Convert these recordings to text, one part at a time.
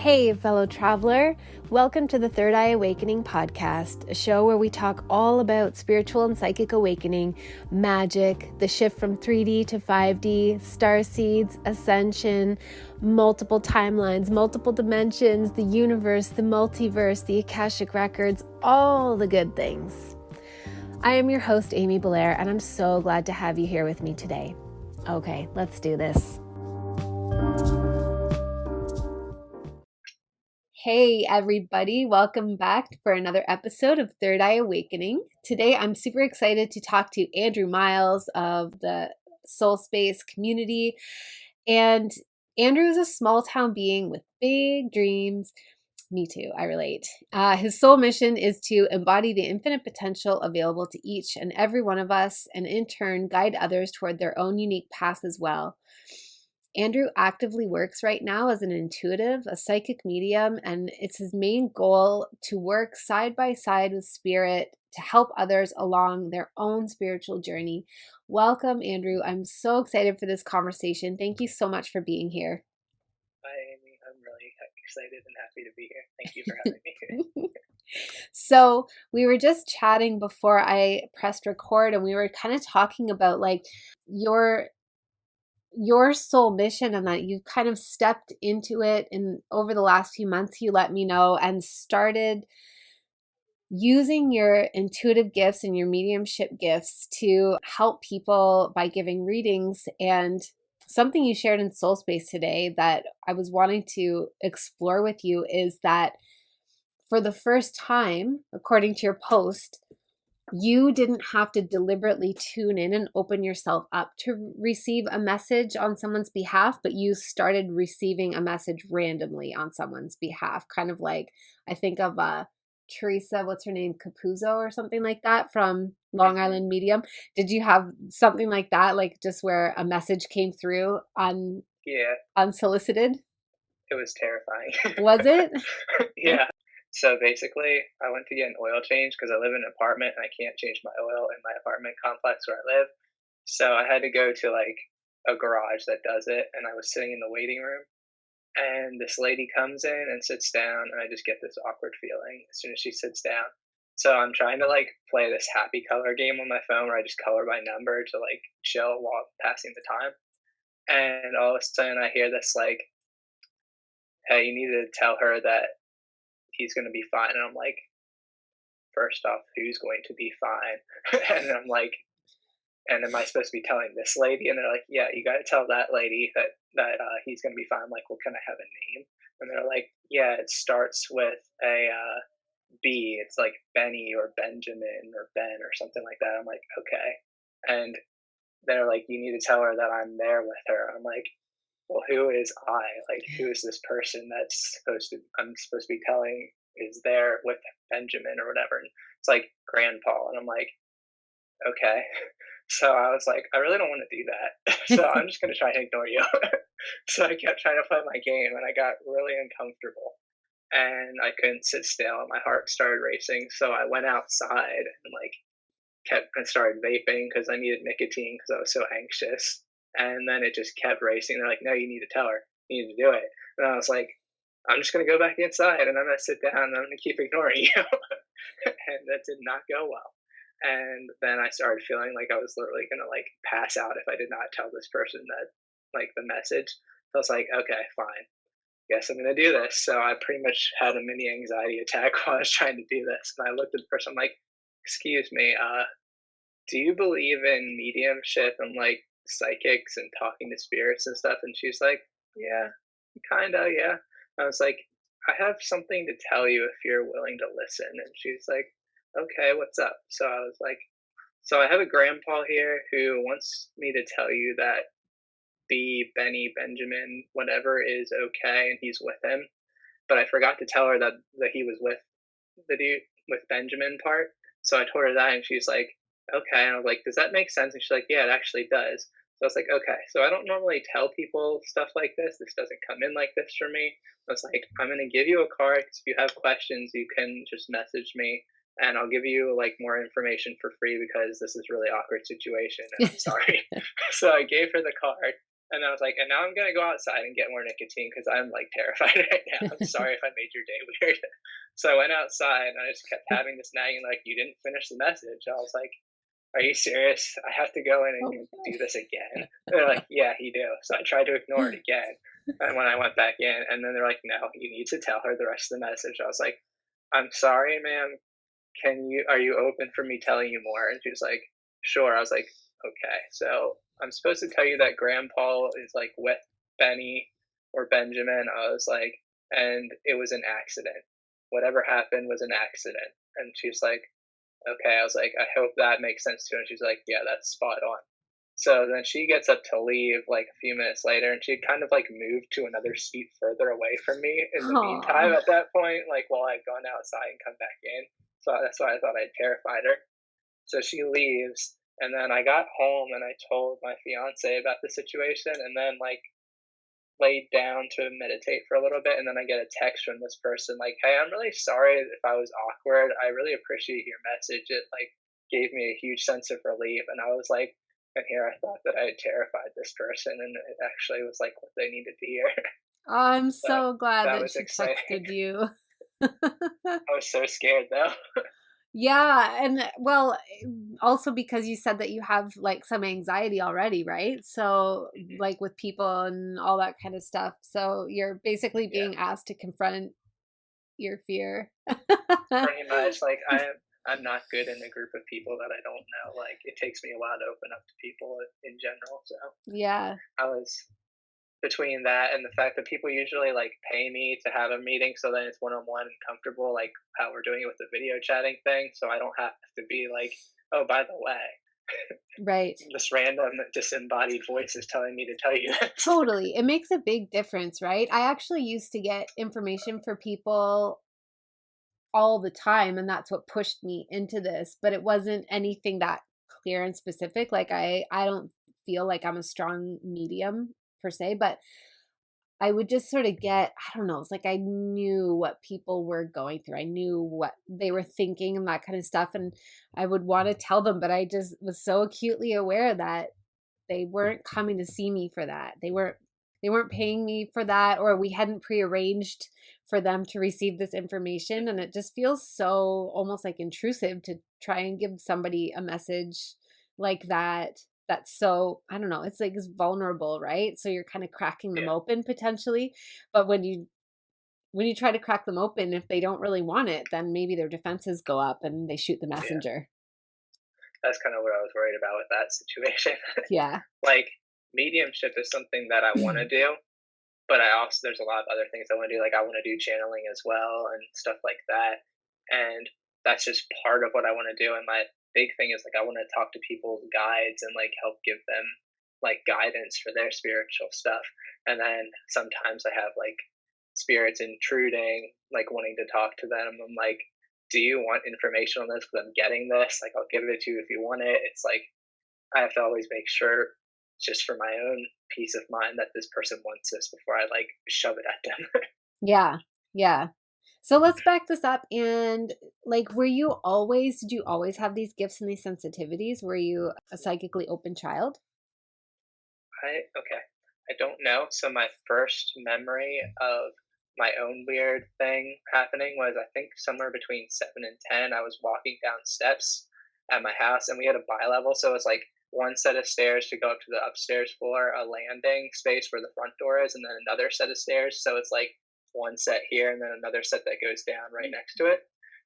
Hey, fellow traveler. Welcome to the Third Eye Awakening podcast, a show where we talk all about spiritual and psychic awakening, magic, the shift from 3D to 5D, starseeds, ascension, multiple timelines, multiple dimensions, the universe, the multiverse, the Akashic records, all the good things. I am your host, Amy Belair, and I'm so glad to have you here with me today. Okay, let's do this. Hey everybody, welcome back for another episode of Third Eye Awakening. Today I'm super excited to talk to Andrew Miles of the Soul Space community. And Andrew is a small town being with big dreams. Me too, I relate. His soul mission is to embody the infinite potential available to each and every one of us, and in turn guide others toward their own unique path as well. Andrew actively works right now as an intuitive, a psychic medium, and it's his main goal to work side by side with spirit to help others along their own spiritual journey. Welcome, Andrew. I'm so excited for this conversation. Thank you so much for being here. Hi, Amy. I'm really excited and happy to be here. Thank you for having me. So we were just chatting before I pressed record, and we were kind of talking about like your soul mission and that you've kind of stepped into it. And over the last few months, you let me know and started using your intuitive gifts and your mediumship gifts to help people by giving readings. And something you shared in Soul Space today that I was wanting to explore with you is that for the first time, according to your post, you didn't have to deliberately tune in and open yourself up to receive a message on someone's behalf, but you started receiving a message randomly on someone's behalf. Kind of like, I think of Teresa, what's her name, Capuzzo or something like that from Long Island Medium. Did you have something like that, like just where a message came through unsolicited? It was terrifying. Was it? Yeah. So basically, I went to get an oil change because I live in an apartment and I can't change my oil in my apartment complex where I live. So I had to go to like a garage that does it, and I was sitting in the waiting room, and this lady comes in and sits down, and I just get this awkward feeling as soon as she sits down. So I'm trying to like play this happy color game on my phone where I just color by number to like chill while passing the time. And all of a sudden I hear this like, hey, you need to tell her that he's going to be fine. And I'm like, first off, who's going to be fine? And I'm like, and am I supposed to be telling this lady? And they're like, yeah, you got to tell that lady that he's going to be fine. I'm like, well, can I have a name? And they're like, yeah, it starts with a B. It's like Benny or Benjamin or Ben or something like that. I'm like, okay. And they're like, you need to tell her that I'm there with her. I'm like, well, who is I? Like, who is this person I'm supposed to be telling is there with Benjamin or whatever? And it's like grandpa. And I'm like, okay. So I was like, I really don't want to do that. So I'm just going to try and ignore you. So I kept trying to play my game and I got really uncomfortable and I couldn't sit still. My heart started racing. So I went outside and like started vaping because I needed nicotine because I was so anxious. And then it just kept racing. They're like, no, you need to tell her. You need to do it. And I was like, I'm just going to go back inside and I'm going to sit down and I'm going to keep ignoring you. And that did not go well. And then I started feeling like I was literally going to like pass out if I did not tell this person that like the message. So I was like, okay, fine. Guess I'm going to do this. So I pretty much had a mini anxiety attack while I was trying to do this. And I looked at the person, I'm like, excuse me, do you believe in mediumship and like psychics and talking to spirits and stuff? And she's like, yeah, kinda, yeah. I was like, I have something to tell you if you're willing to listen. And she's like, okay, what's up? So I was like, so I have a grandpa here who wants me to tell you that B, Benny, Benjamin, whatever is okay and he's with him. But I forgot to tell her that he was with the dude with Benjamin part. So I told her that and she's like, okay. And I was like, does that make sense? And she's like, yeah, it actually does. So I was like, okay. So I don't normally tell people stuff like this. This doesn't come in like this for me. I was like, I'm going to give you a card. If you have questions, you can just message me and I'll give you like more information for free because this is a really awkward situation and I'm sorry. So I gave her the card And I was like, and now I'm gonna go outside and get more nicotine because I'm like terrified right now. I'm sorry if I made your day weird. So I went outside and I just kept having this nagging, like, you didn't finish the message. I was like, are you serious? I have to go in Oh and my do this again. They're like, yeah, you do. So I tried to ignore it again. And when I went back in, and then they're like, no, you need to tell her the rest of the message. I was like, I'm sorry, ma'am. Are you open for me telling you more? And she was like, sure. I was like, okay. So I'm supposed to tell you that Grandpa is like with Benny or Benjamin. I was like, and it was an accident. Whatever happened was an accident. And she's like, okay. I was like, I hope that makes sense to her. And she's like, yeah, that's spot on. So then she gets up to leave like a few minutes later, and she kind of like moved to another seat further away from me in the meantime God. at that point, like while I'd gone outside and come back in. So that's why I thought I'd terrified her. So she leaves, and then I got home and I told my fiance about the situation, and then like laid down to meditate for a little bit, and then I get a text from this person like, "Hey, I'm really sorry if I was awkward. I really appreciate your message. It like gave me a huge sense of relief." And I was like, and here I thought that I had terrified this person, and it actually was like what they needed to hear. I'm So so glad that that was she exciting. texted you. I was so scared though. Yeah, and well, also because you said that you have like some anxiety already, right? So Mhm. like with people and all that kind of stuff. So you're basically Yeah, being asked to confront your fear. pretty much. Like I'm not good in a group of people that I don't know. Like it takes me a while to open up to people in general. So Yeah. I was between that and the fact that people usually like pay me to have a meeting so then it's one-on-one and comfortable, like how we're doing it with the video chatting thing, so I don't have to be like, oh, by the way, Right. this random disembodied voice is telling me to tell you this. Totally. It makes a big difference, right? I actually used to get information for people all the time, and that's what pushed me into this, but it wasn't anything that clear and specific. Like I don't feel like I'm a strong medium per se, but I would just sort of get, I don't know, it's like I knew what people were going through. I knew what they were thinking and that kind of stuff. And I would want to tell them, but I just was so acutely aware that they weren't coming to see me for that. They weren't paying me for that, or we hadn't prearranged for them to receive this information. And it just feels so almost like intrusive to try and give somebody a message like that. That's so, I don't know, it's like it's vulnerable, right? So you're kind of cracking them Yeah, open potentially. But when you try to crack them open, if they don't really want it, then maybe their defenses go up and they shoot the yeah, messenger. that's kind of what I was worried about with that situation. Yeah. Like mediumship is something that I want to do, but I also there's a lot of other things I want to do. Like I want to do channeling as well and stuff like that, and that's just part of what I want to do. And my big thing is like I want to talk to people's guides and like help give them like guidance for their spiritual stuff. And then sometimes I have like spirits intruding, like wanting to talk to them. I'm like, do you want information on this? Because I'm getting this. Like I'll give it to you if you want it. It's like I have to always make sure, just for my own peace of mind, that this person wants this before I like shove it at them. Yeah. Yeah. So let's back this up and like did you always have these gifts and these sensitivities? Were you a psychically open child? Okay, I don't know. So my first memory of my own weird thing happening was I think somewhere between 7 and 10. I was walking down steps at my house, and we had a bi-level, so it was like one set of stairs to go up to the upstairs floor, a landing space where the front door is, and then another set of stairs. So it's like one set here and then another set that goes down right next to it.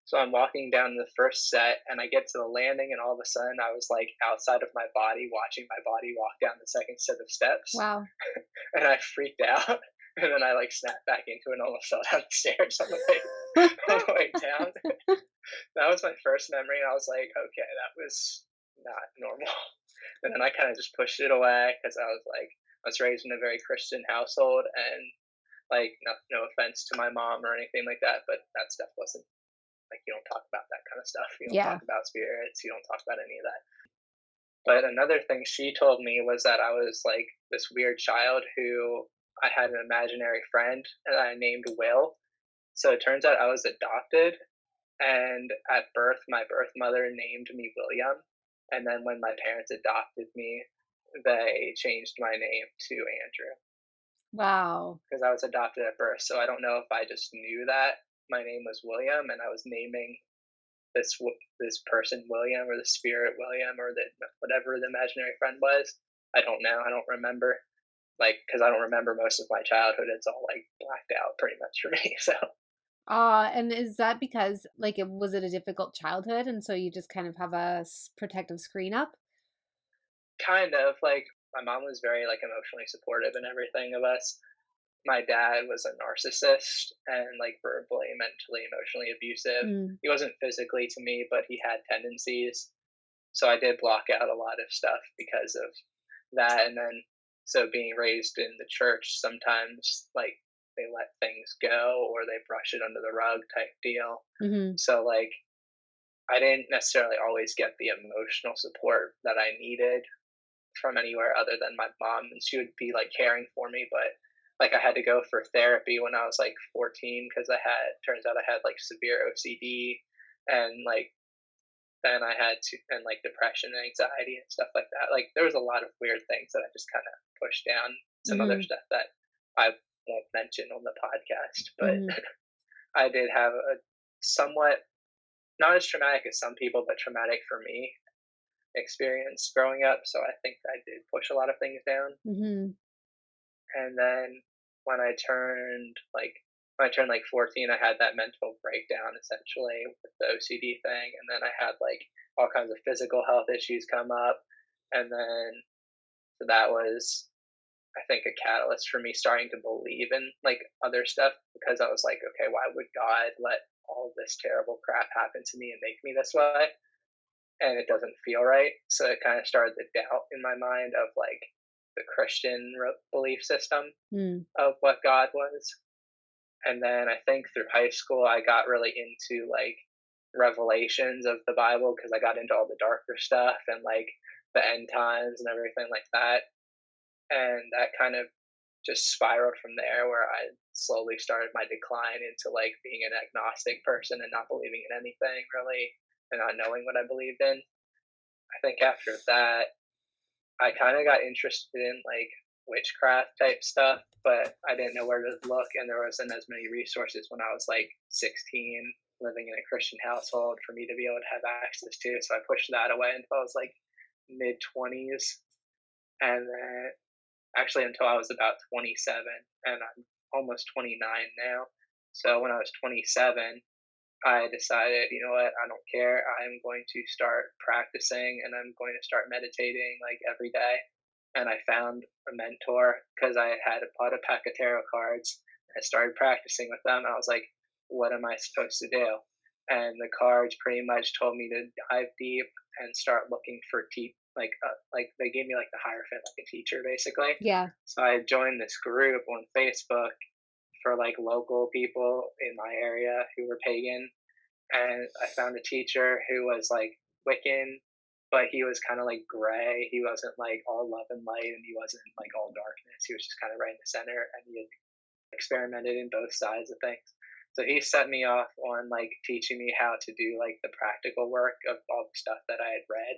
So I'm walking down the first set and I get to the landing, and all of a sudden I was like outside of my body, watching my body walk down the second set of steps, Wow. and I freaked out. And then I like snapped back into it and almost fell down the stairs on the way, on the way down. That was my first memory, and I was like, okay, that was not normal. And then I kind of just pushed it away because I was like, I was raised in a very Christian household, and like, no offense to my mom or anything like that, but that stuff wasn't like, you don't talk about that kind of stuff. You don't Yeah. talk about spirits. You don't talk about any of that. But another thing she told me was that I was like this weird child who I had an imaginary friend and I named Will. So it turns out I was adopted, and at birth, my birth mother named me William. And then when my parents adopted me, they changed my name to Andrew Wow. because I was adopted at birth. So I don't know if I just knew that my name was William and I was naming this person William or the spirit William or the whatever the imaginary friend was. I don't know. I don't remember. Like, because I don't remember most of my childhood. It's all like blacked out pretty much for me. So And is that because like it was it a difficult childhood and so you just kind of have a protective screen up? kind of like my mom was very like emotionally supportive and everything of us. My dad was a narcissist and like verbally, mentally, emotionally abusive. Mm. He wasn't physically to me, but he had tendencies. So I did block out a lot of stuff because of that. And then, so being raised in the church, sometimes like they let things go or they brush it under the rug type deal. Mhm. So, like, I didn't necessarily always get the emotional support that I needed from anywhere other than my mom, and she would be like caring for me, but like I had to go for therapy when I was like 14 because I had turns out I had like severe OCD and like then I had to and like depression and anxiety and stuff like that. Like there was a lot of weird things that I just kind of pushed down. Some other Mhm. stuff that I won't mention on the podcast, but Mhm. I did have a somewhat not as traumatic as some people, but traumatic for me experience growing up. So I think I did push a lot of things down. Mhm. And then when I turned like 14, I had that mental breakdown essentially with the OCD thing, and then I had like all kinds of physical health issues come up, and then so that was I think a catalyst for me starting to believe in like other stuff because I was like, okay, why would God let all this terrible crap happen to me and make me this way? And it doesn't feel right. So it kind of started the doubt in my mind of like the Christian belief system Mm. of what God was. And then I think through high school, I got really into like revelations of the Bible because I got into all the darker stuff and like the end times and everything like that. And that kind of just spiraled from there where I slowly started my decline into like being an agnostic person and not believing in anything really and not knowing what I believed in. I think after that, I kind of got interested in like witchcraft type stuff, but I didn't know where to look, and there wasn't as many resources when I was like 16, living in a Christian household for me to be able to have access to. So I pushed that away until I was like mid 20s, and then actually until I was about 27, and I'm almost 29 now. So when I was 27, I decided, you know what, I don't care. I'm going to start practicing and I'm going to start meditating like every day. And I found a mentor because I had bought a pack of tarot cards. I started practicing with them. I was like, what am I supposed to do? And the cards pretty much told me to dive deep and start looking for like they gave me like the hierophant, like a teacher basically. Yeah. So I joined this group on Facebook for like local people in my area who were pagan, and I found a teacher who was like Wiccan, but he was kind of like gray. He wasn't like all love and light, and he wasn't like all darkness. He was just kind of right in the center, and he had experimented in both sides of things. So he set me off on like teaching me how to do like the practical work of all the stuff that I had read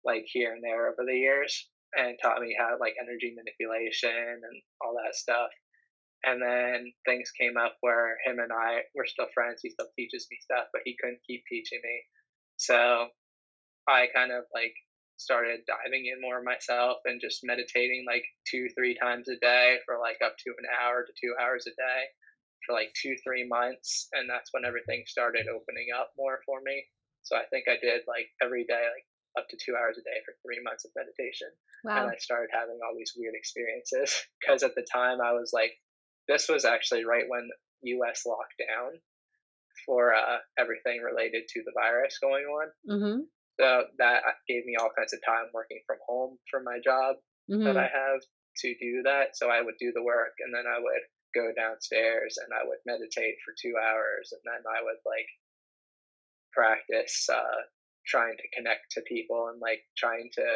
like here and there over the years, and taught me how like energy manipulation and all that stuff. And then things came up where him and I were still friends. He still teaches me stuff, but he couldn't keep teaching me. So I kind of like started diving in more myself and just meditating like 2, 3 times a day for like up to an hour to 2 hours a day for like 2, 3 months. And that's when everything started opening up more for me. So I think I did like every day, like up to 2 hours a day for 3 months of meditation. And Wow. I started having all these weird experiences because at the time I was like, this was actually right when US locked down for everything related to the virus going on. Mhm. So that gave me all kinds of time working from home for my job that I Mhm. have to do that. So I would do the work and then I would go downstairs and I would meditate for 2 hours and then I would like practice trying to connect to people and like trying to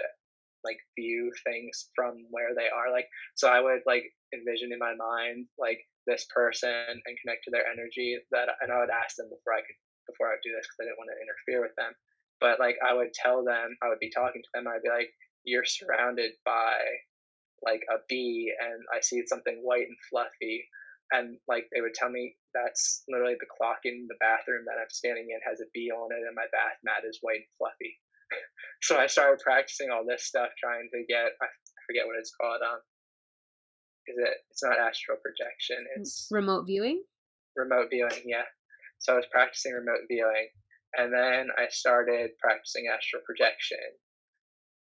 like view things from where they are. Like, so I would like envision in my mind like this person and connect to their energy that, and I would ask them before I would do this because I didn't want to interfere with them. But like I would tell them, I would be talking to them. I'd be like, you're surrounded by like a bee and I see something white and fluffy. And like they would tell me that's literally the clock in the bathroom that I'm standing in has a bee on it and my bath mat is white and fluffy. So I started practicing all this stuff trying to get, I forget what it's called. It's not astral projection, it's Remote viewing? remote viewing. Yeah. So I was practicing remote viewing and then I started practicing astral projection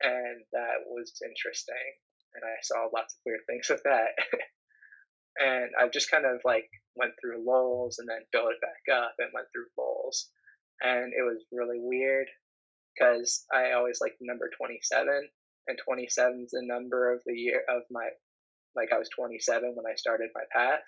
and that was interesting. And I saw lots of weird things with that. And I just kind of like went through lulls and then built it back up and went through lulls. And it was really weird because I always liked the number 27, and 27 is the number of the year of my, like I was 27 when I started my path,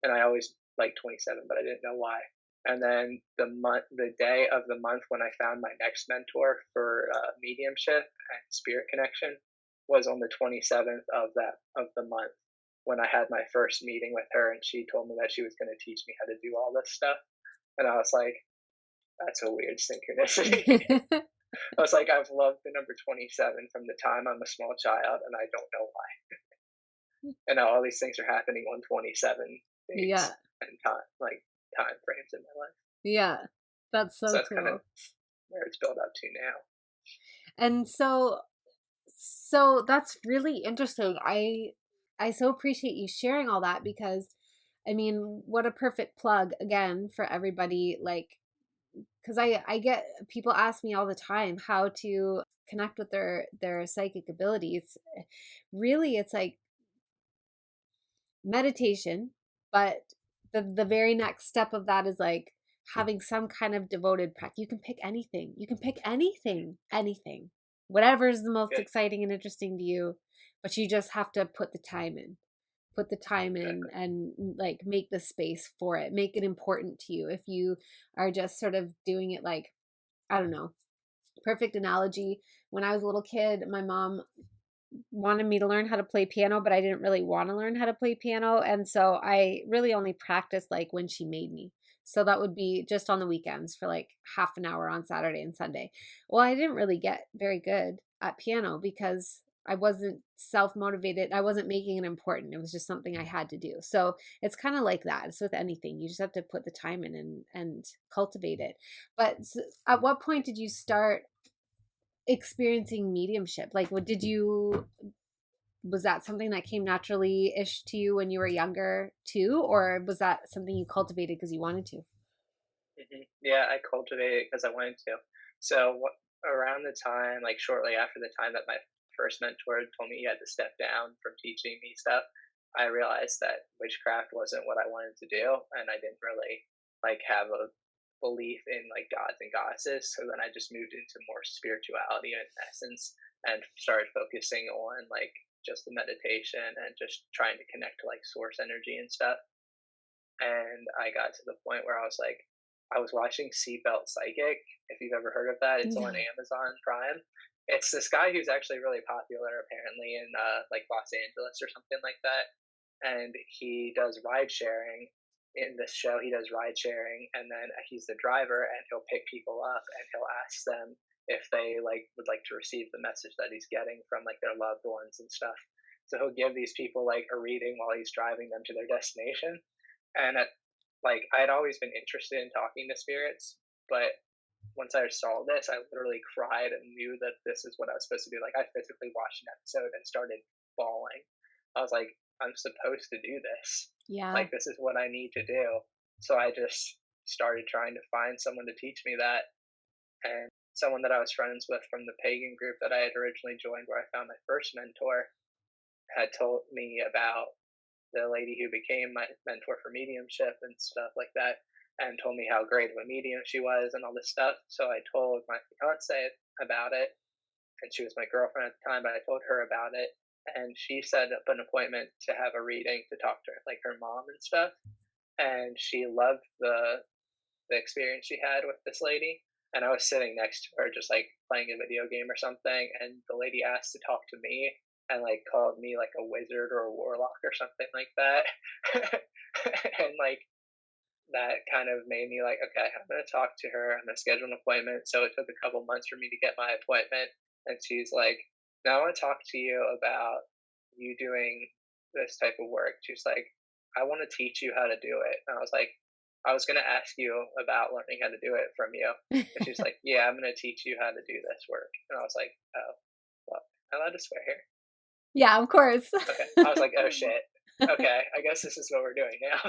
and I always liked 27, but I didn't know why. And then the day of the month when I found my next mentor for mediumship and spirit connection was on the 27th of the month when I had my first meeting with her, and she told me that she was going to teach me how to do all this stuff. And I was like, that's a weird synchronicity. I was like, I've loved the number 27 from the time I'm a small child, and I don't know why. And now all these things are happening on 27 days Yeah. and time frames in my life. Yeah. That's So so that's kind of cool. where it's built up to now. And so that's really interesting. I so appreciate you sharing all that because I mean, what a perfect plug again for everybody, like, because I get people ask me all the time how to connect with their psychic abilities. Really, it's like meditation, but the very next step of that is like having some kind of devoted practice. You can pick anything. You can pick anything, whatever is the most Good. exciting and interesting to you, but you just have to put the time in. Put the time in Exactly. and like make the space for it. Make it important to you. If you are just sort of doing it like, I don't know, perfect analogy. When I was a little kid, my mom wanted me to learn how to play piano, but I didn't really want to learn how to play piano. And so I really only practiced like when she made me. So that would be just on the weekends for like half an hour on Saturday and Sunday. Well, I didn't really get very good at piano because I wasn't self motivated. I wasn't making it important. It was just something I had to do. So it's kind of like that. It's with anything. You just have to put the time in and cultivate it. But at what point did you start experiencing mediumship? Like, what did you, was that something that came naturally ish to you when you were younger too, or was that something you cultivated because you wanted to? Yeah, I cultivated because I wanted to. So around the time, like shortly after the time that my first mentor told me he had to step down from teaching me stuff, I realized that witchcraft wasn't what I wanted to do, and I didn't really like have a belief in like gods and goddesses. So then I just moved into more spirituality in essence and started focusing on like just the meditation and just trying to connect to like source energy and stuff. And I got to the point where I was like, I was watching Seatbelt Psychic. If you've ever heard of that, it's on No. Amazon Prime. It's this guy who's actually really popular, apparently in like Los Angeles or something like that. And he does ride sharing. In this show, he does ride sharing, and then he's the driver, and he'll pick people up, and he'll ask them if they like would like to receive the message that he's getting from like their loved ones and stuff. So he'll give these people like a reading while he's driving them to their destination. And like I had always been interested in talking to spirits, but once I saw this, I literally cried and knew that this is what I was supposed to do. Like I physically watched an episode and started bawling. I was like, I'm supposed to do this. Yeah. Like this is what I need to do. So I just started trying to find someone to teach me that. And someone that I was friends with from the pagan group that I had originally joined, where I found my first mentor, had told me about the lady who became my mentor for mediumship and stuff like that, and told me how great of a medium she was and all this stuff. So I told my fiance about it, and she was my girlfriend at the time, but I told her about it, and she set up an appointment to have a reading to talk to her, like her mom and stuff. And she loved the experience she had with this lady. And I was sitting next to her, just like playing a video game or something, and the lady asked to talk to me and like called me like a wizard or a warlock or something like that. And like that kind of made me like, okay, I'm gonna talk to her. I'm gonna schedule an appointment. So it took a couple months for me to get my appointment, and she's like, now I want to talk to you about you doing this type of work. She's like, I want to teach you how to do it. And I was like, I was going to ask you about learning how to do it from you. And she's like, yeah, I'm going to teach you how to do this work. And I was like, oh, well, am I allowed to swear here? Yeah, of course. Okay. I was like, oh shit. Okay. I guess this is what we're doing now.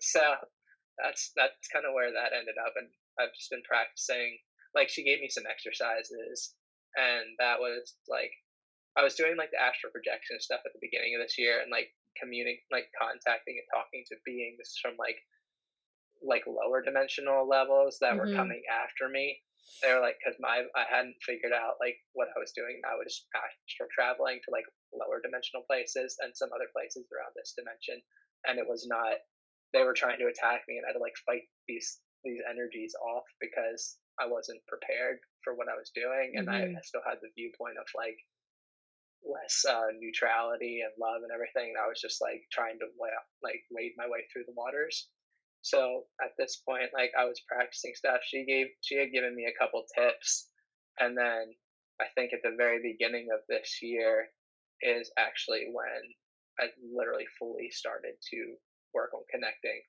So that's kind of where that ended up. And I've just been practicing. Like, she gave me some exercises, and that was like, I was doing like the astral projection stuff at the beginning of this year, and like like contacting and talking to beings from like lower dimensional levels that were Hmm. coming after me. They were like, because I hadn't figured out like what I was doing. I was astral traveling to like lower dimensional places and some other places around this dimension, and it was not. They were trying to attack me, and I had to like fight these energies off because I wasn't prepared for what I was doing, and I Hmm. still had the viewpoint of like less neutrality and love and everything. And I was just like trying to wade my way through the waters. So at this point, like I was practicing stuff. She had given me a couple tips, and then I think at the very beginning of this year is actually when I literally fully started to work on connecting.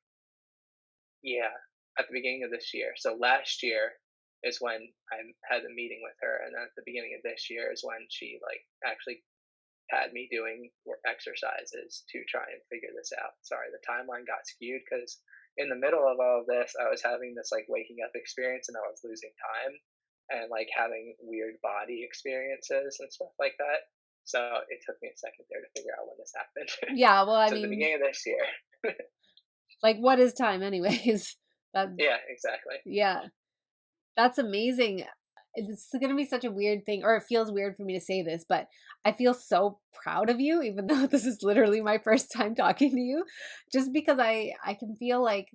Yeah, at the beginning of this year. So last year is when I had a meeting with her, and then at the beginning of this year is when she like actually had me doing exercises to try and figure this out. Sorry, the timeline got skewed because in the middle of all of this, I was having this like waking up experience, and I was losing time and like having weird body experiences and stuff like that. So it took me a second there to figure out when this happened. Yeah, well, I So at the mean, beginning of this year. like, what is time, anyways? That, Yeah, exactly. yeah, that's amazing. It's going to be such a weird thing, or it feels weird for me to say this, but I feel so proud of you, even though this is literally my first time talking to you, just because I can feel like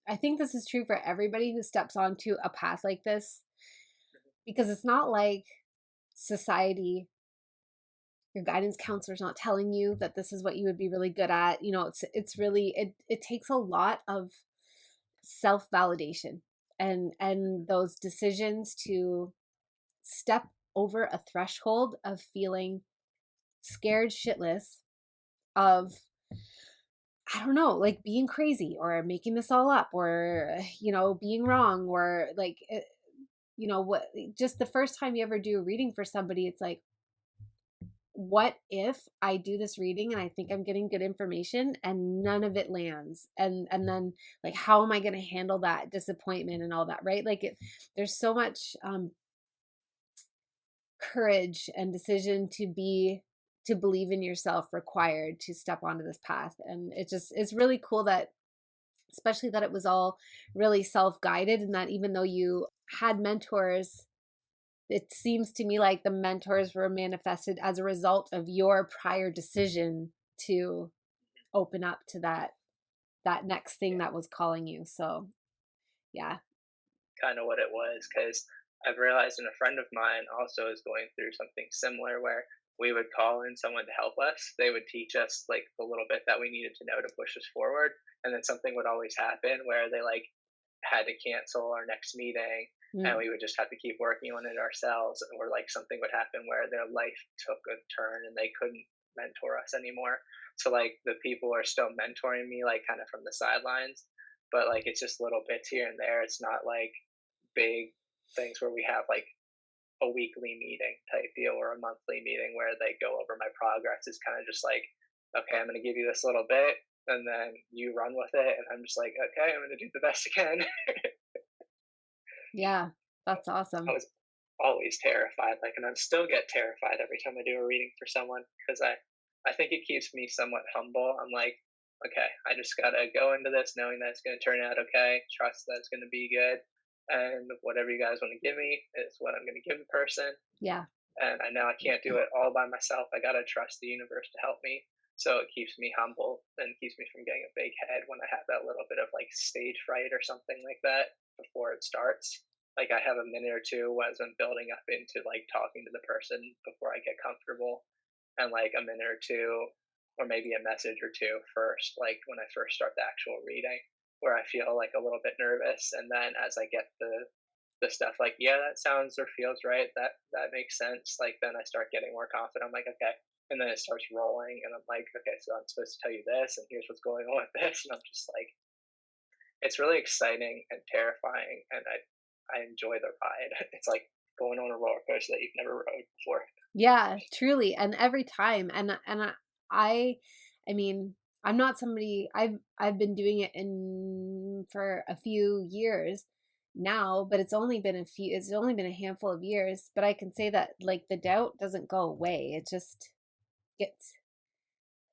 I think this is true for everybody who steps onto a path like this, because it's not like society, your guidance counselor's not telling you that this is what you would be really good at. It's really it takes a lot of self-validation and those decisions to step over a threshold of feeling scared shitless of, I don't know, like being crazy or making this all up or being wrong or like what, just the first time you ever do a reading for somebody, it's like, what if I do this reading and I think I'm getting good information and none of it lands, and then like how am I going to handle that disappointment and all that, right? Like there's so much courage and decision to believe in yourself required to step onto this path. And it's really cool that, especially that it was all really self-guided, and that even though you had mentors, it seems to me like the mentors were manifested as a result of your prior decision to open up to that next thing Yeah, that was calling you. So yeah. kind of what it was because I've realized, and a friend of mine also is going through something similar where we would call in someone to help us. They would teach us like the little bit that we needed to know to push us forward, and then something would always happen where they like had to cancel our next meeting, and Mm. we would just have to keep working on it ourselves, or like something would happen where their life took a turn and they couldn't mentor us anymore. So like the people are still mentoring me like kind of from the sidelines, but like it's just little bits here and there. It's not like big things where we have like a weekly meeting type deal or a monthly meeting where they go over my progress. It's kind of just like, okay, I'm going to give you this little bit, and then you run with it. And I'm just like, okay, I'm going to do the best I can. Yeah, that's I awesome. was always terrified, like, and I still get terrified every time I do a reading for someone because I think it keeps me somewhat humble. I'm like, okay, I just gotta go into this knowing that it's gonna turn out okay, trust that it's gonna be good, and whatever you guys want to give me is what I'm gonna give the person. Yeah. And I know I can't do it all by myself. I gotta trust the universe to help me. So it keeps me humble and keeps me from getting a big head when I have that little bit of like stage fright or something like that before it starts. Like I have a minute or two as I'm building up into like talking to the person before I get comfortable, and like a minute or two, or maybe a message or two first, like when I first start the actual reading, where I feel like a little bit nervous, and then as I get the the stuff like, yeah, that sounds or feels right. That makes sense. Like then I start getting more confident. I'm like, okay. And then it starts rolling and I'm like, okay, so I'm supposed to tell you this and here's what's going on with this. And I'm just like, it's really exciting and terrifying and I enjoy the ride. It's like going on a roller coaster that you've never rode before. Yeah, truly. And every time. I mean, I'm not somebody I've been doing it for a few years now, but it's only been a handful of years, but I can say that like the doubt doesn't go away. It just gets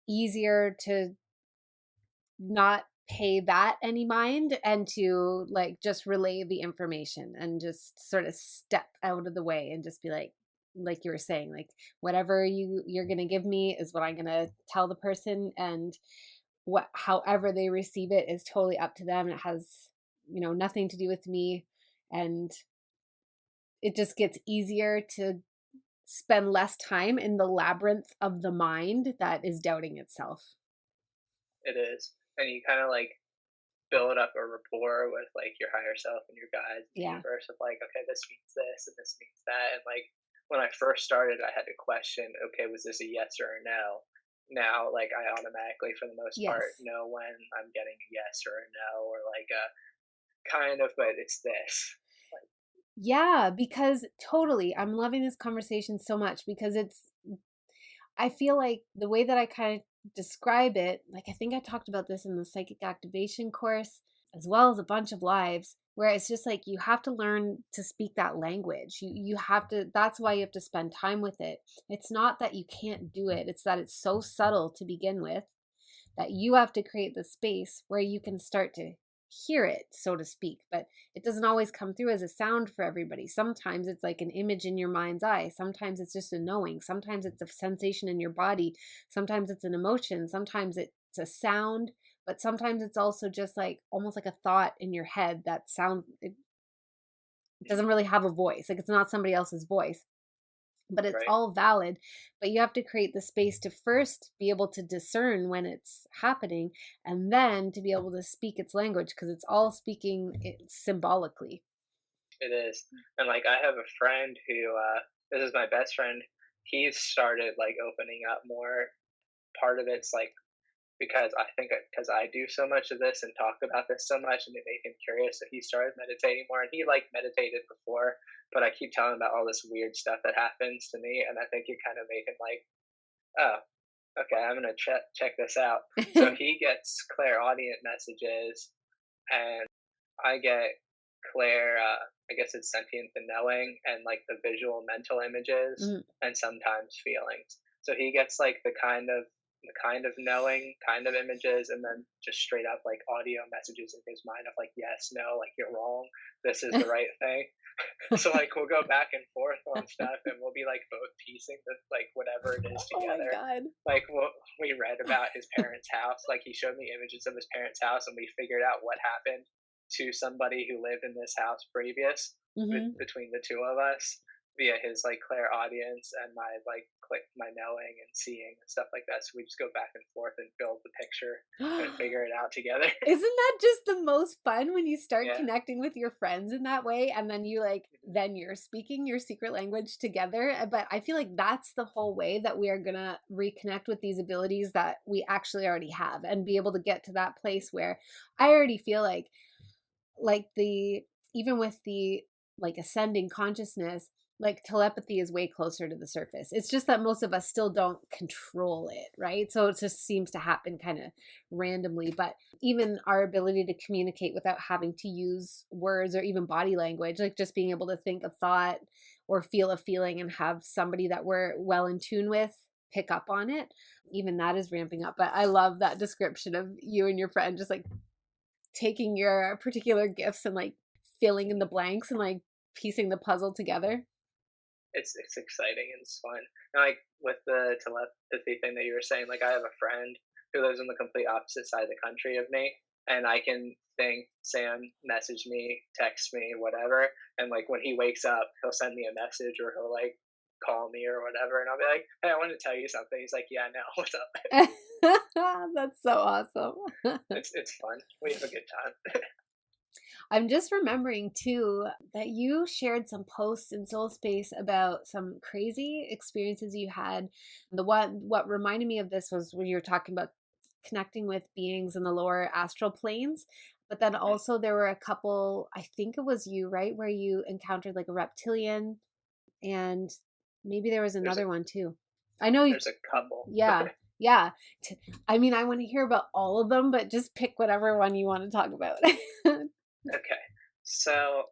easier to not pay that any mind and to like just relay the information and just sort of step out of the way and just be like you were saying, like whatever you're going to give me is what I'm going to tell the person, and what however they receive it is totally up to them. It has, nothing to do with me, and it just gets easier to spend less time in the labyrinth of the mind that is doubting itself. It is. And you kind of like build up a rapport with like your higher self and your guides, the Yeah. universe of like, okay, this means this and this means that. And like when I first started, I had to question, okay, was this a yes or a no? Now, like I automatically, for the most Yes. part, know when I'm getting a yes or a no, or like a kind of, but it's this. Yeah, because totally, I'm loving this conversation so much because I feel like the way that I kind of describe it, like I think I talked about this in the psychic activation course, as well as a bunch of lives, where it's just like you have to learn to speak that language. You have to, that's why you have to spend time with it. It's not that you can't do it, it's that it's so subtle to begin with that you have to create the space where you can start to hear it, so to speak. But it doesn't always come through as a sound for everybody. Sometimes it's like an image in your mind's eye. Sometimes it's just a knowing. Sometimes it's a sensation in your body. Sometimes it's an emotion. Sometimes it's a sound. But sometimes it's also just like almost like a thought in your head that sounds, it doesn't really have a voice. Like it's not somebody else's voice, but it's Right. all valid. But you have to create the space to first be able to discern when it's happening, and then to be able to speak its language, because it's all speaking it symbolically. It is. And like I have a friend who this is my best friend. He's started like opening up more. Part of it's like because I think because I do so much of this and talk about this so much, and it made him curious. So he started meditating more, and he like meditated before, but I keep telling him about all this weird stuff that happens to me, and I think it kind of made him like, oh, okay, I'm gonna check this out. So he gets clairaudient messages, and I get Claire, I guess it's sentient the knowing and like the visual mental images Mm. and sometimes feelings. So he gets like the kind of knowing kind of images and then just straight up like audio messages in his mind of like yes, no, like you're wrong, this is the right thing. So like we'll go back and forth on stuff and we'll be like both piecing the like whatever it is Oh my together. God. Like we read about his parents' house, like he showed me images of his parents' house and we figured out what happened to somebody who lived in this house previous between the two of us via his like clairaudience and my like my knowing and seeing and stuff like that. So we just go back and forth and build the picture and figure it out together. Isn't that just the most fun when you start Yeah. connecting with your friends in that way, and then then you're speaking your secret language together? But I feel like that's the whole way that we are gonna reconnect with these abilities that we actually already have, and be able to get to that place where I already feel like the even with the like ascending consciousness, like telepathy is way closer to the surface. It's just that most of us still don't control it, right? So it just seems to happen kind of randomly. But even our ability to communicate without having to use words or even body language, like just being able to think a thought or feel a feeling and have somebody that we're well in tune with pick up on it, even that is ramping up. But I love that description of you and your friend just like taking your particular gifts and like filling in the blanks and like piecing the puzzle together. It's exciting and it's fun. And like with the telepathy thing that you were saying, like I have a friend who lives on the complete opposite side of the country of me, and I can think Sam message me, text me, whatever, and like when he wakes up, he'll send me a message or he'll like call me or whatever, and I'll be like, hey, I want to tell you something. He's like, yeah, no, what's up? That's so awesome. It's fun. We have a good time. I'm just remembering too that you shared some posts in Soul Space about some crazy experiences you had. What reminded me of this was when you were talking about connecting with beings in the lower astral planes. But then Mhm. also there were a couple, I think it was you, right, where you encountered like a reptilian, and maybe there was There's a another one too. I know you, there's a couple. yeah, yeah. I mean, I want to hear about all of them, but just pick whatever one you want to talk about. Okay. So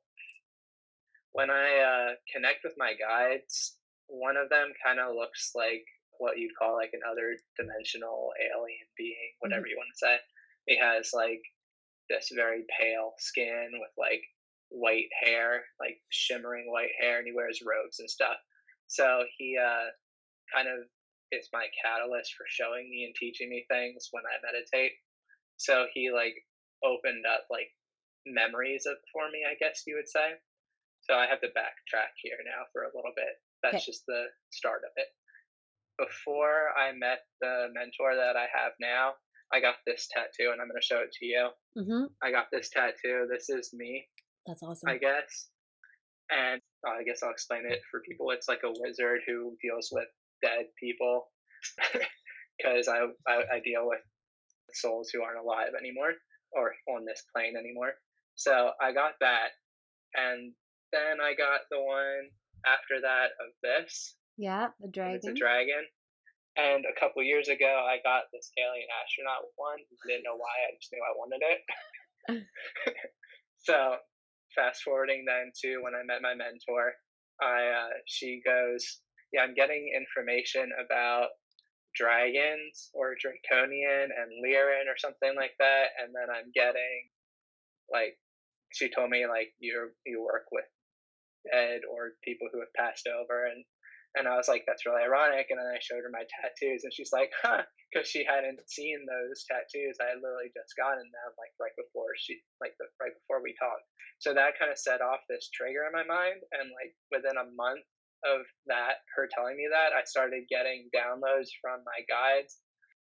when I connect with my guides, one of them kind of looks like what you'd call like an other dimensional alien being, Mhm. whatever you want to say. He has like this very pale skin with like white hair, like shimmering white hair, and he wears robes and stuff. So he kind of is my catalyst for showing me and teaching me things when I meditate. So he like opened up like memories of for me, I guess you would say. So I have to backtrack here now for a little bit. That's Okay. just the start of it. Before I met the mentor that I have now, I got this tattoo and I'm going to show it to you. Mm-hmm. I got this tattoo. This is me, That's I awesome. guess. And I guess I'll explain it for people. It's like a wizard who deals with dead people because I deal with souls who aren't alive anymore or on this plane anymore. So I got that. And then I got the one after that of this, Yeah, the and it's a dragon. dragon. And a couple years ago, I got this alien astronaut one. Didn't know why. I just knew I wanted it. So fast forwarding then to when I met my mentor, she goes, "Yeah, I'm getting information about dragons or draconian and Lyran or something like that, and then I'm getting like." She told me like you work with dead or people who have passed over, and I was like, that's really ironic. And then I showed her my tattoos, and she's like, huh, because she hadn't seen those tattoos. I had literally just gotten them like right before we talked. So that kind of set off this trigger in my mind, and like within a month of that, her telling me that, I started getting downloads from my guides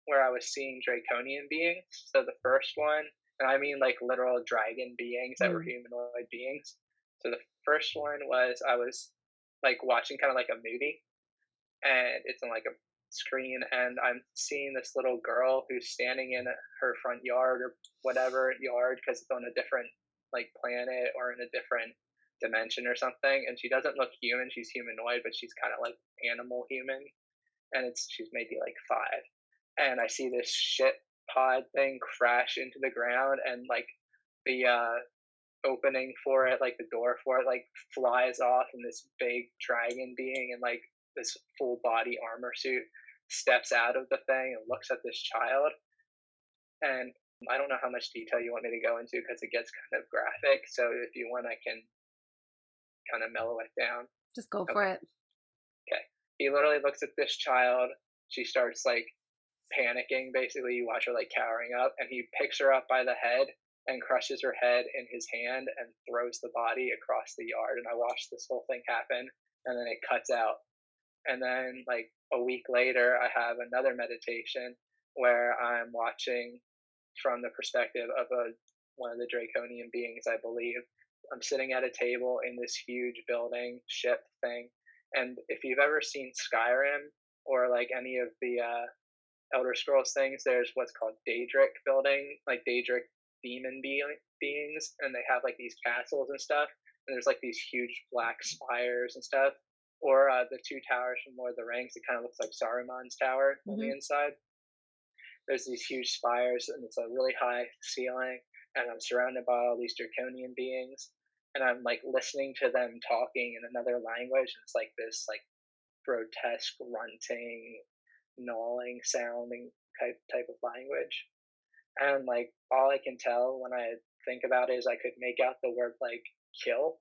where I was seeing draconian beings. So the first one, and I mean like literal dragon beings that were Mm. humanoid beings. So the first one was I was like watching kind of like a movie, and it's on like a screen, and I'm seeing this little girl who's standing in her front yard or whatever yard because it's on a different like planet or in a different dimension or something, and she doesn't look human. She's humanoid, but she's kind of like animal human, and she's maybe like 5, and I see this ship pod thing crash into the ground, and like the opening for it, like the door for it, like flies off, and this big dragon being in like this full body armor suit steps out of the thing and looks at this child. And I don't know how much detail you want me to go into because it gets kind of graphic. So if you want, I can kind of mellow it down. Just go for Okay. it. Okay. He literally looks at this child. She starts like panicking. Basically, you watch her like cowering up, and he picks her up by the head and crushes her head in his hand and throws the body across the yard. And I watched this whole thing happen, and then it cuts out. And then, like a week later, I have another meditation where I'm watching from the perspective of one of the draconian beings, I believe. I'm sitting at a table in this huge building ship thing, and if you've ever seen Skyrim or like any of the Elder Scrolls things, there's what's called Daedric building, like Daedric beings, and they have like these castles and stuff. And there's like these huge black spires and stuff. Or the two towers from Lord of the Rings, it kind of looks like Saruman's tower on the Mm-hmm. inside. There's these huge spires, and it's a really high ceiling, and I'm surrounded by all these draconian beings, and I'm like listening to them talking in another language, and it's like this like grotesque grunting gnawing sounding type of language. And like all I can tell when I think about it is I could make out the word like kill.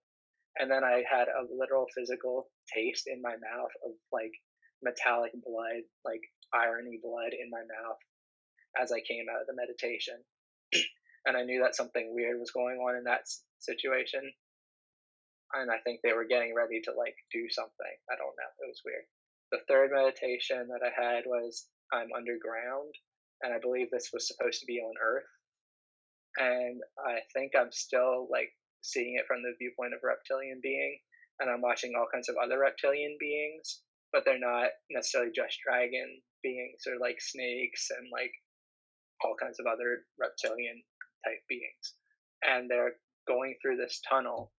And then I had a literal physical taste in my mouth of like metallic blood, like irony blood in my mouth as I came out of the meditation. And I knew that something weird was going on in that situation. And I think they were getting ready to like do something. I don't know. It was weird. The third meditation that I had was I'm underground, and I believe this was supposed to be on Earth. and I think I'm still like seeing it from the viewpoint of a reptilian being, and I'm watching all kinds of other reptilian beings, but they're not necessarily just dragon beings or like snakes and like all kinds of other reptilian type beings. And they're going through this tunnel,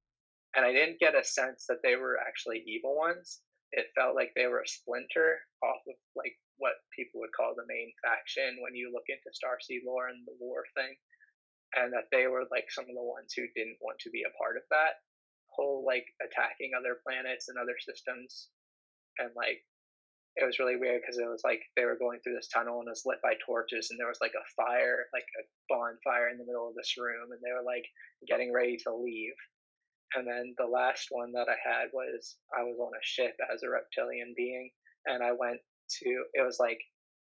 and I didn't get a sense that they were actually evil ones. It felt like they were a splinter off of like what people would call the main faction when you look into Starseed lore and the war thing, and that they were like some of the ones who didn't want to be a part of that whole like attacking other planets and other systems. And like it was really weird because it was like they were going through this tunnel and it was lit by torches, and there was like a fire, like a bonfire in the middle of this room, and they were like getting ready to leave. And then the last one that I had was I was on a ship as a reptilian being, and I went to, it was like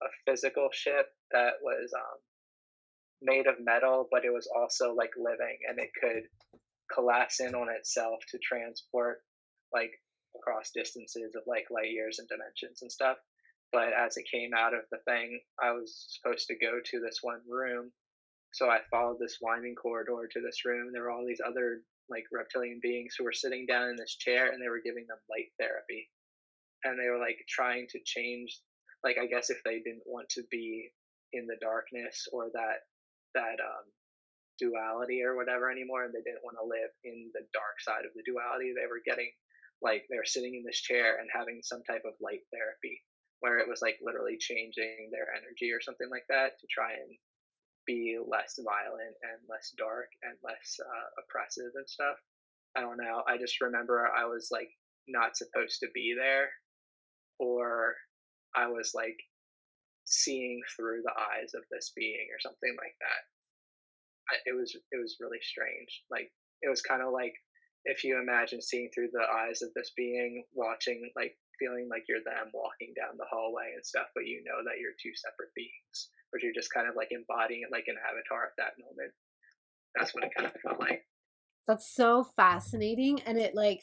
a physical ship that was made of metal, but it was also like living, and it could collapse in on itself to transport like across distances of like light years and dimensions and stuff. But as it came out of the thing, I was supposed to go to this one room. So I followed this winding corridor to this room. There were all these other like reptilian beings who were sitting down in this chair, and they were giving them light therapy. And they were like trying to change, like I guess if they didn't want to be in the darkness or that duality or whatever anymore, and they didn't want to live in the dark side of the duality, they were getting like they were sitting in this chair and having some type of light therapy where it was like literally changing their energy or something like that to try and be less violent and less dark and less oppressive and stuff. I don't know. I just remember I was like not supposed to be there, or I was like seeing through the eyes of this being or something like that. It was really strange. Like it was kind of like if you imagine seeing through the eyes of this being, watching like feeling like you're them walking down the hallway and stuff, but you know that you're two separate beings, but you're just kind of like embodying it like an avatar at that moment. That's what it kind of felt like. That's so fascinating. And it like,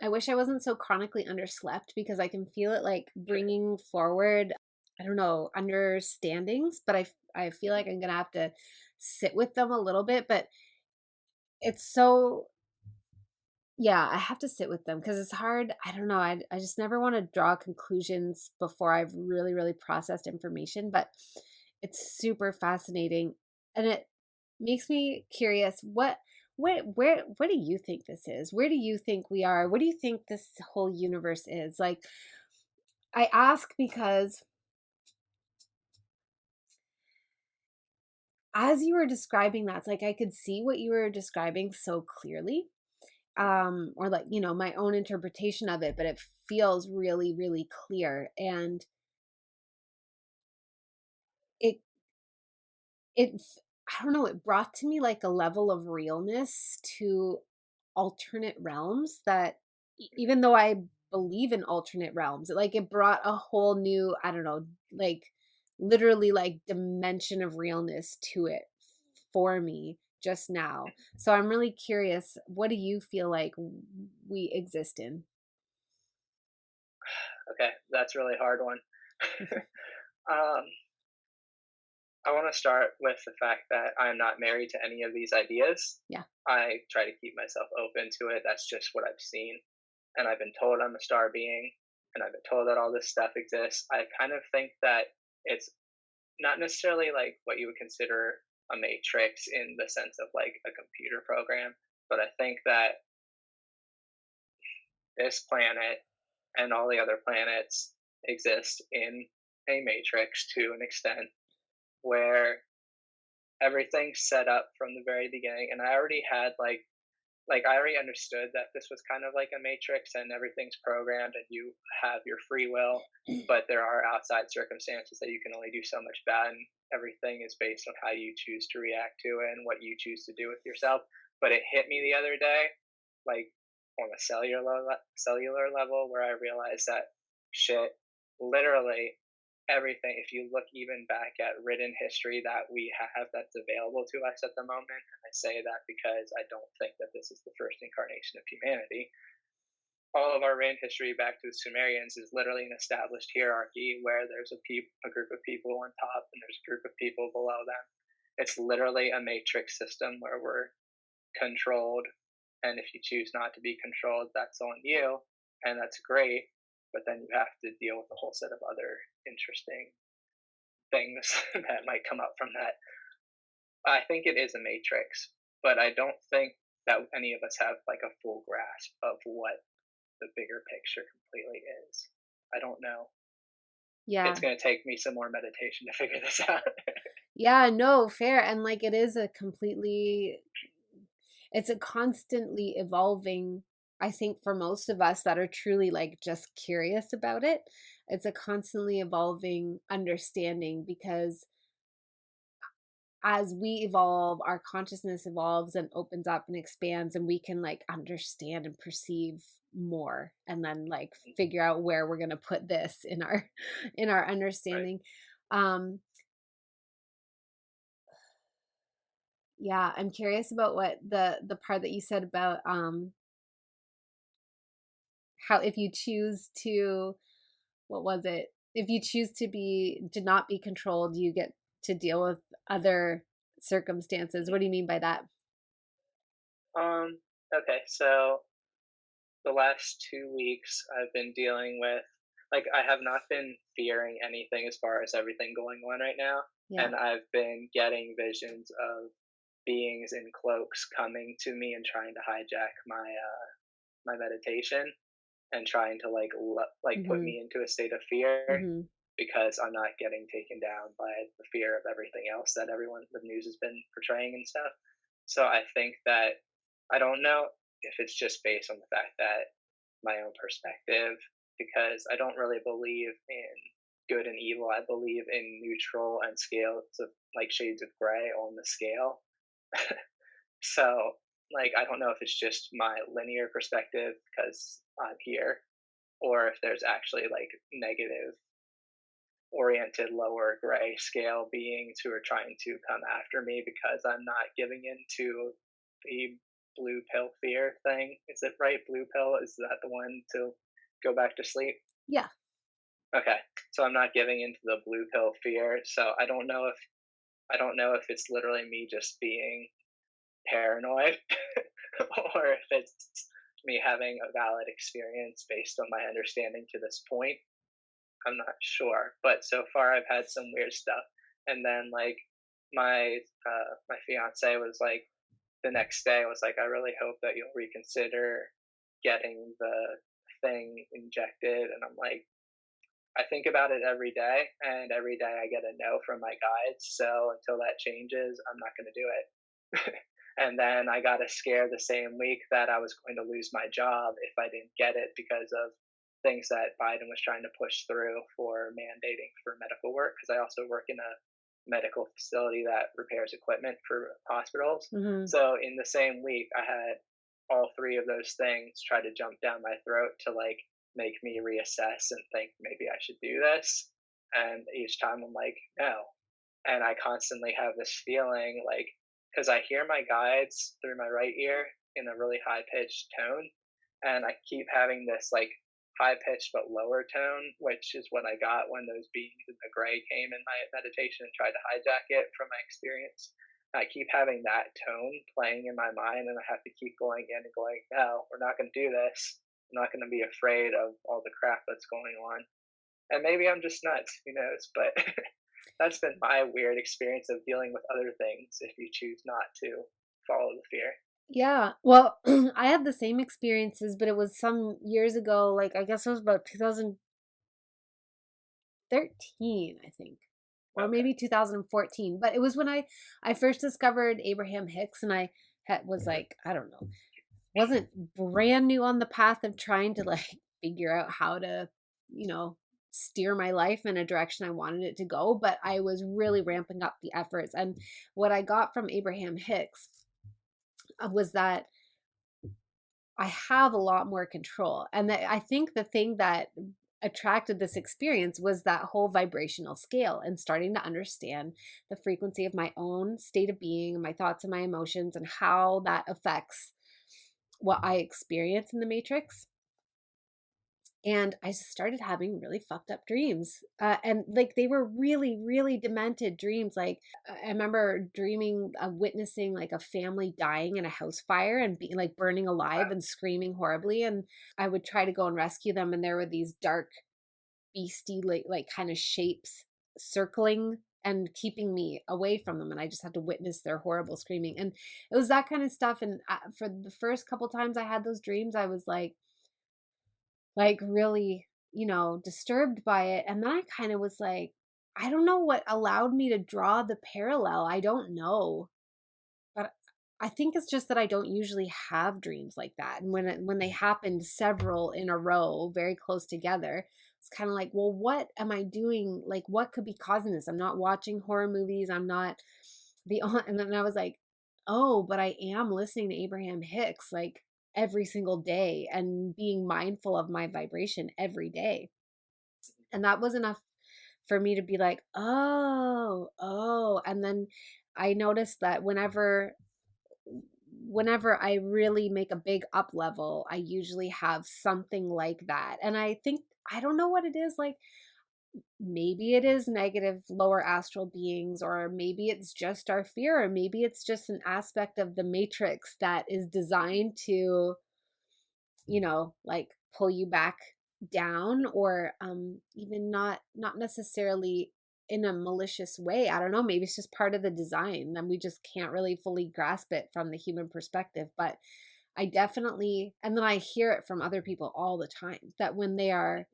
I wish I wasn't so chronically underslept because I can feel it like bringing forward, I don't know, understandings, but I feel like I'm going to have to sit with them a little bit. But it's so, yeah, I have to sit with them because it's hard. I don't know. I just never want to draw conclusions before I've really, really processed information, but it's super fascinating. And it makes me curious what do you think this is? Where do you think we are? What do you think this whole universe is? Like, I ask because as you were describing that, it's like I could see what you were describing so clearly. Or like, you know, my own interpretation of it, but it feels really, really clear. And it it I don't know, it brought to me like a level of realness to alternate realms that even though I believe in alternate realms, like it brought a whole new, I don't know, like literally like dimension of realness to it for me just now. So I'm really curious, what do you feel like we exist in? Okay, that's a really hard one. um, I want to start with the fact that I'm not married to any of these ideas. Yeah. I try to keep myself open to it. That's just what I've seen. And I've been told I'm a star being, and I've been told that all this stuff exists. I kind of think that it's not necessarily like what you would consider a matrix in the sense of like a computer program, but I think that this planet and all the other planets exist in a matrix to an extent where everything's set up from the very beginning, and I already had like I already understood that this was kind of like a matrix and everything's programmed and you have your free will, but there are outside circumstances that you can only do so much bad, and everything is based on how you choose to react to it and what you choose to do with yourself. But it hit me the other day, like on a cellular level, where I realized that shit, literally everything, if you look even back at written history that we have that's available to us at the moment, and I say that because I don't think that this is the first incarnation of humanity, all of our written history back to the Sumerians is literally an established hierarchy where there's a group of people on top and there's a group of people below them. It's literally a matrix system where we're controlled, and if you choose not to be controlled, that's on you, and that's great. But then you have to deal with a whole set of other interesting things that might come up from that. I think it is a matrix, but I don't think that any of us have like a full grasp of what the bigger picture completely is. I don't know. Yeah. It's going to take me some more meditation to figure this out. Yeah, no, fair. And like it is a completely, it's a constantly evolving, I think for most of us that are truly like just curious about it, it's a constantly evolving understanding, because as we evolve, our consciousness evolves and opens up and expands, and we can like understand and perceive more, and then like figure out where we're going to put this in our in our Right. understanding. Yeah, I'm curious about what the part that you said about how if you choose to, what was it? If you choose to not be controlled, you get to deal with other circumstances. What do you mean by that? Okay, so the last 2 weeks I've been dealing with, like, I have not been fearing anything as far as everything going on right now, Yeah. and I've been getting visions of beings in cloaks coming to me and trying to hijack my meditation and trying to like put Mhm. me into a state of fear Mhm. because I'm not getting taken down by the fear of everything else that everyone the news has been portraying and stuff. So I think that I don't know if it's just based on the fact that my own perspective, because I don't really believe in good and evil. I believe in neutral and scales of like shades of gray on the scale. So like I don't know if it's just my linear perspective because I'm here, or if there's actually like negative oriented lower gray scale beings who are trying to come after me because I'm not giving in to the blue pill fear thing. Is it right? Blue pill? Is that the one to go back to sleep? Yeah. Okay. So I'm not giving into the blue pill fear. So I don't know if it's literally me just being paranoid or if it's me having a valid experience based on my understanding to this point. I'm not sure, but so far I've had some weird stuff. And then like my fiance was like the next day was like, I really hope that you'll reconsider getting the thing injected. And I'm like, I think about it every day, and every day I get a no from my guides. So until that changes, I'm not going to do it. And then I got a scare the same week that I was going to lose my job if I didn't get it because of things that Biden was trying to push through for mandating for medical work. Because I also work in a medical facility that repairs equipment for hospitals. Mhm. So in the same week, I had all three of those things try to jump down my throat to like make me reassess and think maybe I should do this. And each time I'm like, no. And I constantly have this feeling like, because I hear my guides through my right ear in a really high pitched tone. And I keep having this like high pitched but lower tone, which is what I got when those beings in the gray came in my meditation and tried to hijack it from my experience. I keep having that tone playing in my mind, and I have to keep going in and going, no, we're not going to do this. I'm not going to be afraid of all the crap that's going on. And maybe I'm just nuts, who knows? But that's been my weird experience of dealing with other things if you choose not to follow the fear. Yeah. Well, I had the same experiences, but it was some years ago, like I guess it was about 2013, I think. Or Okay. maybe 2014, but it was when I first discovered Abraham Hicks, and was like, I don't know, wasn't brand new on the path of trying to like figure out how to, you know, steer my life in a direction I wanted it to go, but I was really ramping up the efforts. And what I got from Abraham Hicks was that I have a lot more control. And that I think the thing that attracted this experience was that whole vibrational scale and starting to understand the frequency of my own state of being, my thoughts and my emotions, and how that affects what I experience in the matrix. And I just started having really fucked up dreams. And like they were really, really demented dreams. Like I remember dreaming of witnessing like a family dying in a house fire and being like burning alive and screaming horribly. And I would try to go and rescue them. And there were these dark, beastie, like kind of shapes circling and keeping me away from them. And I just had to witness their horrible screaming. And it was that kind of stuff. And for the first couple times I had those dreams, I was like really, disturbed by it. And then I kind of was like, I don't know what allowed me to draw the parallel. I don't know. But I think it's just that I don't usually have dreams like that. And when they happened several in a row, very close together, it's kind of like, well, what am I doing? Like, what could be causing this? I'm not watching horror movies. I'm not and then I was like, oh, but I am listening to Abraham Hicks like every single day and being mindful of my vibration every day. And that was enough for me to be like, oh. And then I noticed that whenever I really make a big up level, I usually have something like that. And I think, I don't know what it is, like maybe it is negative lower astral beings, or maybe it's just our fear, or maybe it's just an aspect of the matrix that is designed to, like pull you back down, or even not necessarily in a malicious way. I don't know, maybe it's just part of the design and we just can't really fully grasp it from the human perspective. But I definitely, and then I hear it from other people all the time, that when they are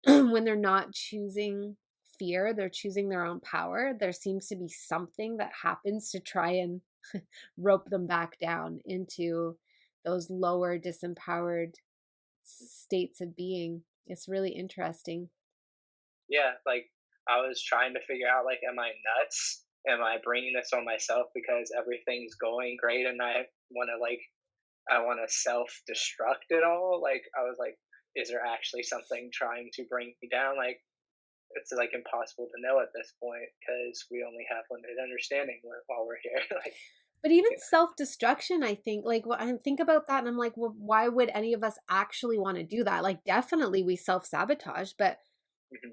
when they're not choosing fear, they're choosing their own power. There seems to be something that happens to try and rope them back down into those lower disempowered states of being. It's really interesting. Yeah, like I was trying to figure out, like, am I nuts? Am I bringing this on myself because everything's going great and I want to self destruct it all? Like, I was like, is there actually something trying to bring me down? Like, it's like impossible to know at this point because we only have limited understanding while we're here. Like, but even self-destruction, I think, like, I think about that and I'm like, well, why would any of us actually want to do that? Like, definitely we self-sabotage, but mm-hmm.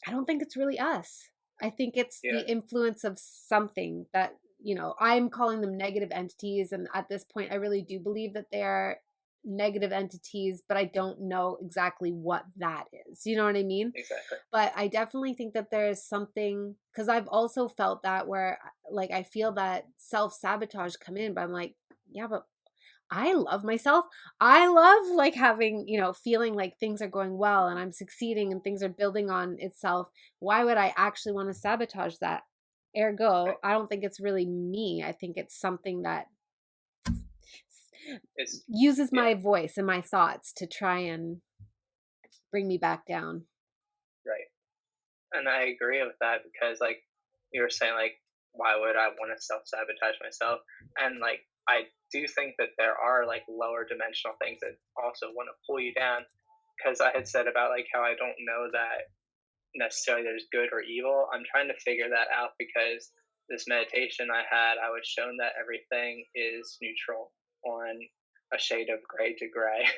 I don't think it's really us. I think it's the influence of something that, I'm calling them negative entities. And at this point, I really do believe that they are negative entities, but I don't know exactly what that is. You know what I mean? Exactly. But I definitely think that there's something, because I've also felt that where like I feel that self-sabotage come in, but I'm like, yeah, but I love myself. I love like having, feeling like things are going well and I'm succeeding and things are building on itself. Why would I actually want to sabotage that? Ergo, I don't think it's really me. I think it's something that uses my voice and my thoughts to try and bring me back down. Right. And I agree with that because, like, you were saying, like, why would I want to self-sabotage myself? And, like, I do think that there are, like, lower dimensional things that also want to pull you down. Because I had said about, like, how I don't know that necessarily there's good or evil. I'm trying to figure that out because this meditation I had, I was shown that everything is neutral on a shade of gray to gray,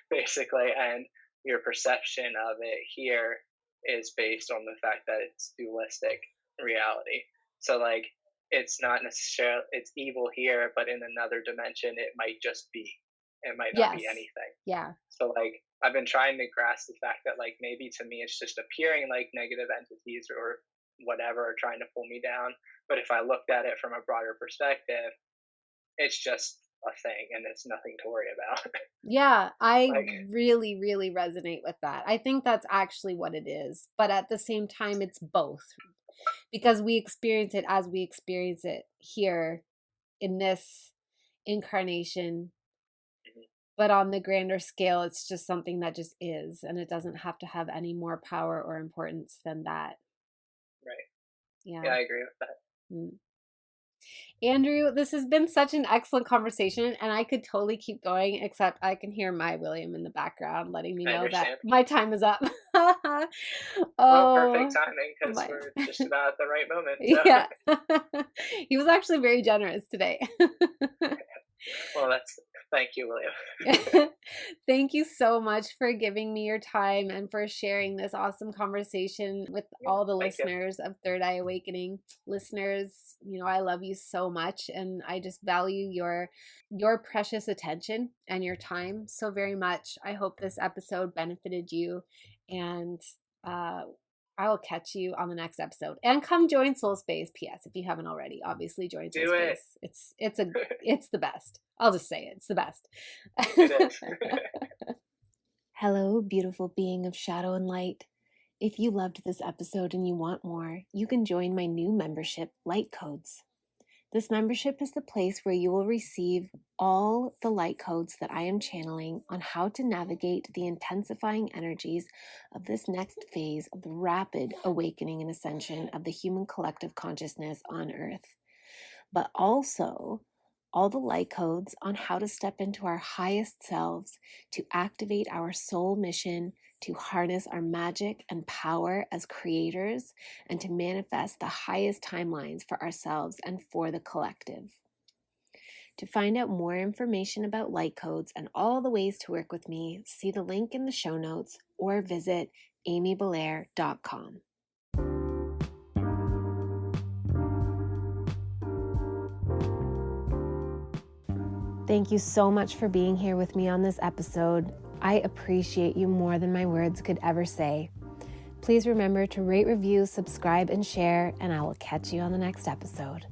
basically. And your perception of it here is based on the fact that it's dualistic reality. So, like, it's not necessarily, it's evil here, but in another dimension, it might just be. It might not be anything. Yeah. So, like, I've been trying to grasp the fact that, like, maybe to me it's just appearing like negative entities or whatever are trying to pull me down. But if I looked at it from a broader perspective, it's just a thing and it's nothing to worry about. Yeah, I really, really resonate with that. I think that's actually what it is. But at the same time, it's both. Because we experience it as we experience it here in this incarnation. But on the grander scale, it's just something that just is. And it doesn't have to have any more power or importance than that. Right. Yeah, I agree with that. Andrew, this has been such an excellent conversation, and I could totally keep going, except I can hear my William in the background letting me know that my time is up. Well, perfect timing because we're just about at the right moment. So. Yeah. He was actually very generous today. Well, thank you, William. Thank you so much for giving me your time and for sharing this awesome conversation with Yeah, all the thank you. listeners of Third Eye Awakening. Listeners, I love you so much and I just value your precious attention and your time so very much. I hope this episode benefited you, and uh I will catch you on the next episode. And come join Soul Space. PS, if you haven't already, obviously join Soul Do it. Space. It's the best. I'll just say it. It's the best. It is. Hello, beautiful being of shadow and light. If you loved this episode and you want more, you can join my new membership, Light Codes. This membership is the place where you will receive all the light codes that I am channeling on how to navigate the intensifying energies of this next phase of the rapid awakening and ascension of the human collective consciousness on Earth. But also all the light codes on how to step into our highest selves, to activate our soul mission, to harness our magic and power as creators, and to manifest the highest timelines for ourselves and for the collective. To find out more information about light codes and all the ways to work with me, see the link in the show notes or visit amybelair.com. Thank you so much for being here with me on this episode. I appreciate you more than my words could ever say. Please remember to rate, review, subscribe, and share, and I will catch you on the next episode.